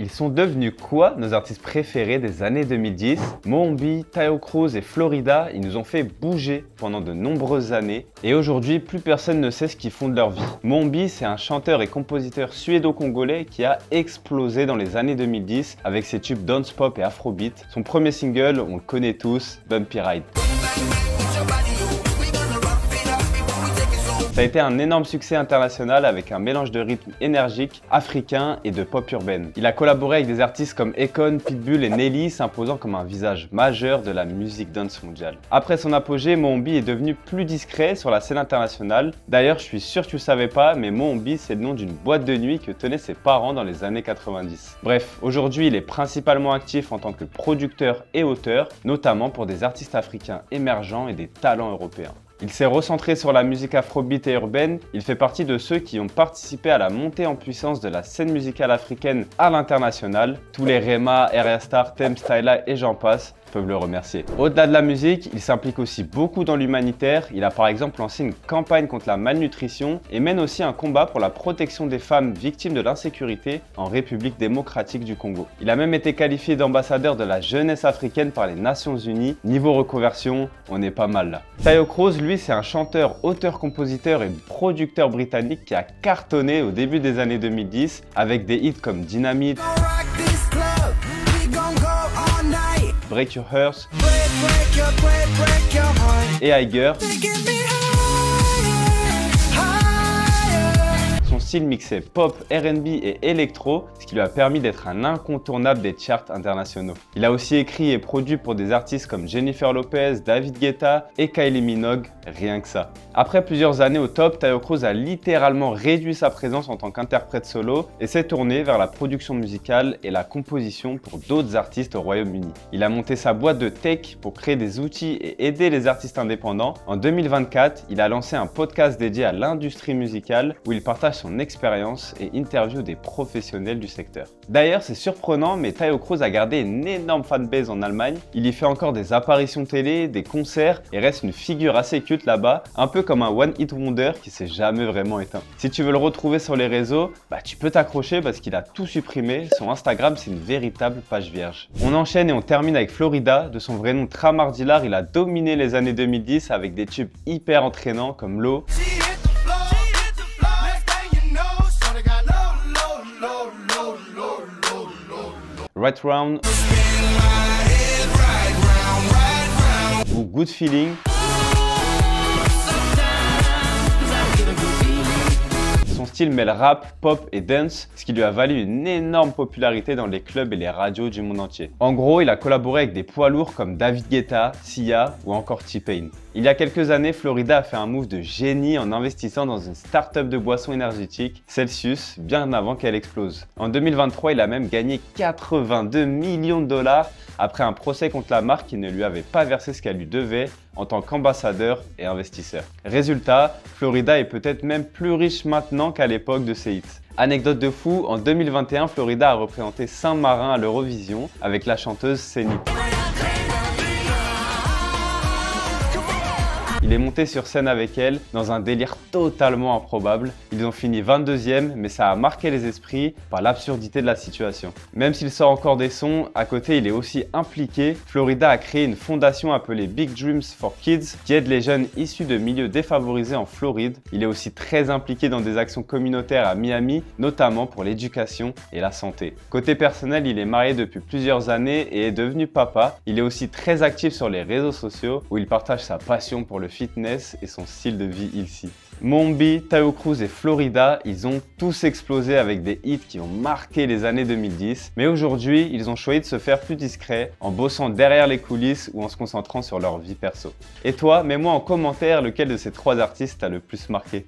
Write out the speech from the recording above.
Ils sont devenus quoi nos artistes préférés des années 2010? Mohombi, Taio Cruz et Florida, ils nous ont fait bouger pendant de nombreuses années et aujourd'hui plus personne ne sait ce qu'ils font de leur vie. Mohombi, c'est un chanteur et compositeur suédo-congolais qui a explosé dans les années 2010 avec ses tubes dance pop et afrobeat. Son premier single, on le connaît tous, Bumpy Ride. Ça a été un énorme succès international avec un mélange de rythme énergique, africain et de pop urbaine. Il a collaboré avec des artistes comme Akon, Pitbull et Nelly, s'imposant comme un visage majeur de la musique dance mondiale. Après son apogée, Mohombi est devenu plus discret sur la scène internationale. D'ailleurs, je suis sûr que tu ne savais pas, mais Mohombi, c'est le nom d'une boîte de nuit que tenaient ses parents dans les années 90. Bref, aujourd'hui, il est principalement actif en tant que producteur et auteur, notamment pour des artistes africains émergents et des talents européens. Il s'est recentré sur la musique afrobeat et urbaine, il fait partie de ceux qui ont participé à la montée en puissance de la scène musicale africaine à l'international. Tous les Rema, Area Star, Tems, Tyla et j'en passe peuvent le remercier. Au-delà de la musique, il s'implique aussi beaucoup dans l'humanitaire. Il a par exemple lancé une campagne contre la malnutrition et mène aussi un combat pour la protection des femmes victimes de l'insécurité en République démocratique du Congo. Il a même été qualifié d'ambassadeur de la jeunesse africaine par les Nations Unies. Niveau reconversion, on est pas mal là. Taio Cruz, lui, c'est un chanteur, auteur, compositeur et producteur britannique qui a cartonné au début des années 2010 avec des hits comme Dynamite, Break Your Heart et Higher. Son style mixait pop, R&B et électro, ce qui lui a permis d'être un incontournable des charts internationaux. Il a aussi écrit et produit pour des artistes comme Jennifer Lopez, David Guetta et Kylie Minogue, rien que ça. Après plusieurs années au top, Taio Cruz a littéralement réduit sa présence en tant qu'interprète solo et s'est tourné vers la production musicale et la composition pour d'autres artistes au Royaume-Uni. Il a monté sa boîte de tech pour créer des outils et aider les artistes indépendants. En 2024, il a lancé un podcast dédié à l'industrie musicale où il partage son expérience et interview des professionnels du secteur. D'ailleurs, c'est surprenant, mais Taio Cruz a gardé une énorme fanbase en Allemagne. Il y fait encore des apparitions télé, des concerts et reste une figure assez culte là-bas, un peu comme un one hit wonder qui s'est jamais vraiment éteint. Si tu veux le retrouver sur les réseaux, tu peux t'accrocher parce qu'il a tout supprimé. Son Instagram, c'est une véritable page vierge. On enchaîne et on termine avec Florida. De son vrai nom Tramardilar, il a dominé les années 2010 avec des tubes hyper entraînants comme Low, Right Round ou Good Feeling. Son style mêle rap, pop et dance, ce qui lui a valu une énorme popularité dans les clubs et les radios du monde entier. En gros, il a collaboré avec des poids lourds comme David Guetta, Sia ou encore T-Pain. Il y a quelques années, Florida a fait un move de génie en investissant dans une start-up de boissons énergétiques, Celsius, bien avant qu'elle explose. En 2023, il a même gagné 82 millions de dollars après un procès contre la marque qui ne lui avait pas versé ce qu'elle lui devait en tant qu'ambassadeur et investisseur. Résultat, Florida est peut-être même plus riche maintenant qu'à l'époque de ses hits. Anecdote de fou, en 2021, Florida a représenté Saint-Marin à l'Eurovision avec la chanteuse Céline. Il est monté sur scène avec elle dans un délire totalement improbable. Ils ont fini 22e, mais ça a marqué les esprits par l'absurdité de la situation. Même s'il sort encore des sons, à côté il est aussi impliqué. Florida a créé une fondation appelée Big Dreams for Kids qui aide les jeunes issus de milieux défavorisés en Floride. Il est aussi très impliqué dans des actions communautaires à Miami, notamment pour l'éducation et la santé. Côté personnel, il est marié depuis plusieurs années et est devenu papa. Il est aussi très actif sur les réseaux sociaux où il partage sa passion pour le fitness et son style de vie healthy. Mohombi, Taio Cruz et Florida, ils ont tous explosé avec des hits qui ont marqué les années 2010, mais aujourd'hui, ils ont choisi de se faire plus discrets en bossant derrière les coulisses ou en se concentrant sur leur vie perso. Et toi, mets-moi en commentaire lequel de ces trois artistes t'a le plus marqué.